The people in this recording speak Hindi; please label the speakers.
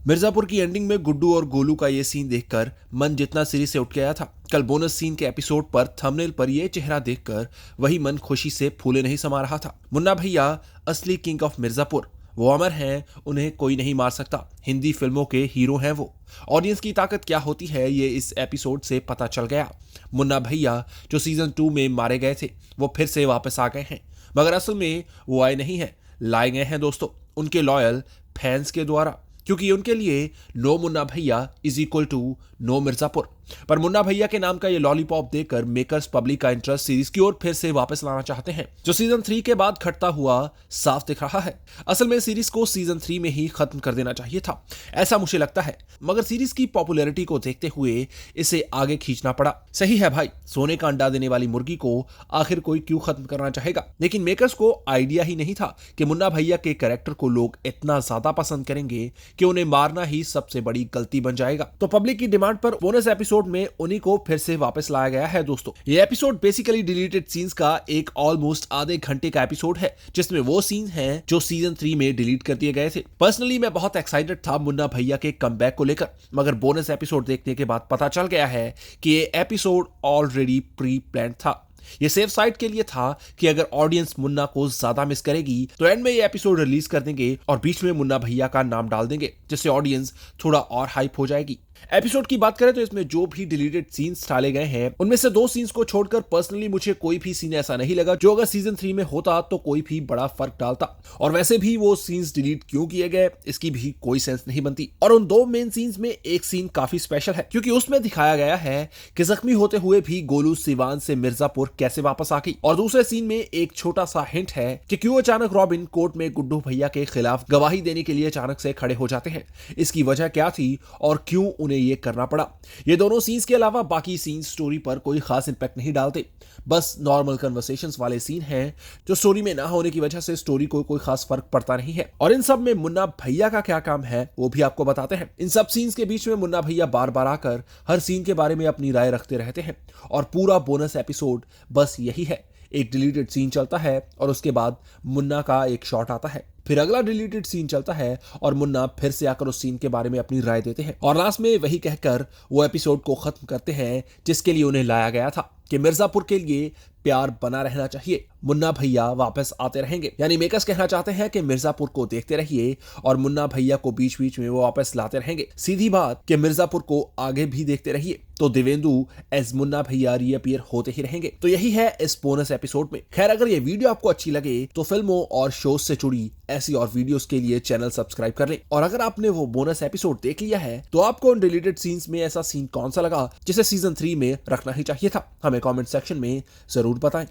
Speaker 1: मिर्जापुर की एंडिंग में गुड्डू और गोलू का ये सीन देखकर मन जितना सिरी से उठ गया था। कल बोनस सीन के एपिसोड पर थंबनेल पर ये चेहरा देखकर वही मन खुशी से फूले नहीं समा रहा था। मुन्ना भैया असली किंग ऑफ मिर्जापुर, वो अमर हैं, उन्हें कोई नहीं मार सकता। हिंदी फिल्मों के हीरो हैं वो। ऑडियंस की ताकत क्या होती है ये इस एपिसोड से पता चल गया। मुन्ना भैया जो सीजन 2 में मारे गए थे वो फिर से वापस आ गए हैं, मगर असल में वो आए नहीं हैं, लाए गए हैं दोस्तों, उनके लॉयल फैंस के द्वारा। क्योंकि उनके लिए no Munna Bhaiya is equal to no Mirzapur. पर मुन्ना भैया के नाम का ये लॉलीपॉप देकर मेकर्स पब्लिक का इंटरेस्ट सीरीज की ओर फिर से वापस लाना चाहते हैं, जो सीजन 3 के बाद घटता हुआ साफ दिख रहा है। असल में सीरीज को सीजन 3 में ही खत्म कर देना चाहिए था, ऐसा मुझे लगता है, मगर सीरीज की पॉपुलैरिटी को देखते हुए इसे आगे खींचना पड़ा। सही है भाई, सोने का अंडा देने वाली मुर्गी को आखिर कोई क्यों खत्म करना चाहेगा। लेकिन मेकर्स को आइडिया ही नहीं था कि मुन्ना भैया के कैरेक्टर को लोग इतना ज्यादा पसंद करेंगे कि उन्हें मारना ही सबसे बड़ी गलती बन जाएगा। तो पब्लिक की डिमांड पर बोनस एपिसोड में उन्हीं को फिर से वापस लाया गया है दोस्तों। ये एपिसोड बेसिकली डिलीटेड सीन्स का एक ऑलमोस्ट आधे घंटे का एपिसोड है, जिसमें वो सीन हैं जो सीजन 3 में डिलीट कर दिए गए थे। पर्सनली मैं बहुत एक्साइटेड था मुन्ना भैया के कमबैक को लेकर, मगर बोनस एपिसोड देखने के बाद पता चल गया है कि ये एपिसोड ऑलरेडी प्री प्लान था। ये सेफ साइड के लिए था कि अगर ऑडियंस मुन्ना को ज्यादा मिस करेगी तो एंड में ये एपिसोड रिलीज कर देंगे और बीच में मुन्ना भैया का नाम डाल देंगे, जिससे ऑडियंस थोड़ा और हाइप हो जाएगी। एपिसोड की बात करें तो इसमें जो भी डिलीटेड सीन्स डाले गए हैं उनमें से 2 सीन्स को छोड़कर पर्सनली मुझे कोई भी सीन ऐसा नहीं लगा जो अगर सीजन 3 में होता तो कोई भी बड़ा फर्क डालता। और वैसे भी वो सीन्स डिलीट क्यों किए गए इसकी भी कोई सेंस नहीं बनती। और उन 2 मेन सीन्स में एक सीन काफी स्पेशल है, क्योंकि उसमें दिखाया गया है कि जख्मी होते हुए भी गोलू सिवान से मिर्जापुर कैसे वापस आ गई। और दूसरे सीन में एक छोटा सा हिंट है कि क्यों अचानक रॉबिन कोर्ट में गुड्डू भैया के खिलाफ गवाही देने के लिए अचानक से खड़े हो जाते हैं। इसकी वजह क्या थी और क्यों उन्हें ये करना पड़ा। ये दोनों सीन्स के अलावा बाकी सीन्स स्टोरी पर कोई खास इंपैक्ट नहीं डालते, बस नॉर्मल कन्वर्सेशंस वाले सीन हैं जो स्टोरी में ना होने की वजह से स्टोरी को कोई खास फर्क पड़ता नहीं है। और इन सब में मुन्ना भैया का क्या काम है वो भी आपको बताते हैं। इन सब सीन्स के बीच में मुन्ना भैया बार बार आकर हर सीन के बारे में अपनी राय रखते रहते हैं और पूरा बोनस एपिसोड बस यही है। एक डिलीटेड सीन चलता है और उसके बाद मुन्ना का एक शॉट आता है, फिर अगला डिलीटेड सीन चलता है और मुन्ना फिर से आकर उस सीन के बारे में अपनी राय देते हैं और लास्ट में वही कहकर वो एपिसोड को खत्म करते हैं जिसके लिए उन्हें लाया गया था, कि मिर्जापुर के लिए प्यार बना रहना चाहिए, मुन्ना भैया वापस आते रहेंगे। यानी मेकर्स कहना चाहते हैं कि मिर्जापुर को देखते रहिए और मुन्ना भैया को बीच बीच में वो वापस लाते रहेंगे। सीधी बात कि मिर्जापुर को आगे भी देखते रहिए तो देवेंदु एज मुन्ना भैया रीअपीयर होते ही रहेंगे। तो यही है इस बोनस एपिसोड में। खैर, अगर ये वीडियो आपको अच्छी लगे तो फिल्मों और शोज से जुड़ी ऐसी और वीडियोस के लिए चैनल सब्सक्राइब कर लें। और अगर आपने वो बोनस एपिसोड देख लिया है तो आपको उन डिलीटेड सीन्स में ऐसा सीन कौन सा लगा जिसे सीजन 3 में रखना ही चाहिए था, हमें कमेंट सेक्शन में जरूर बताएं।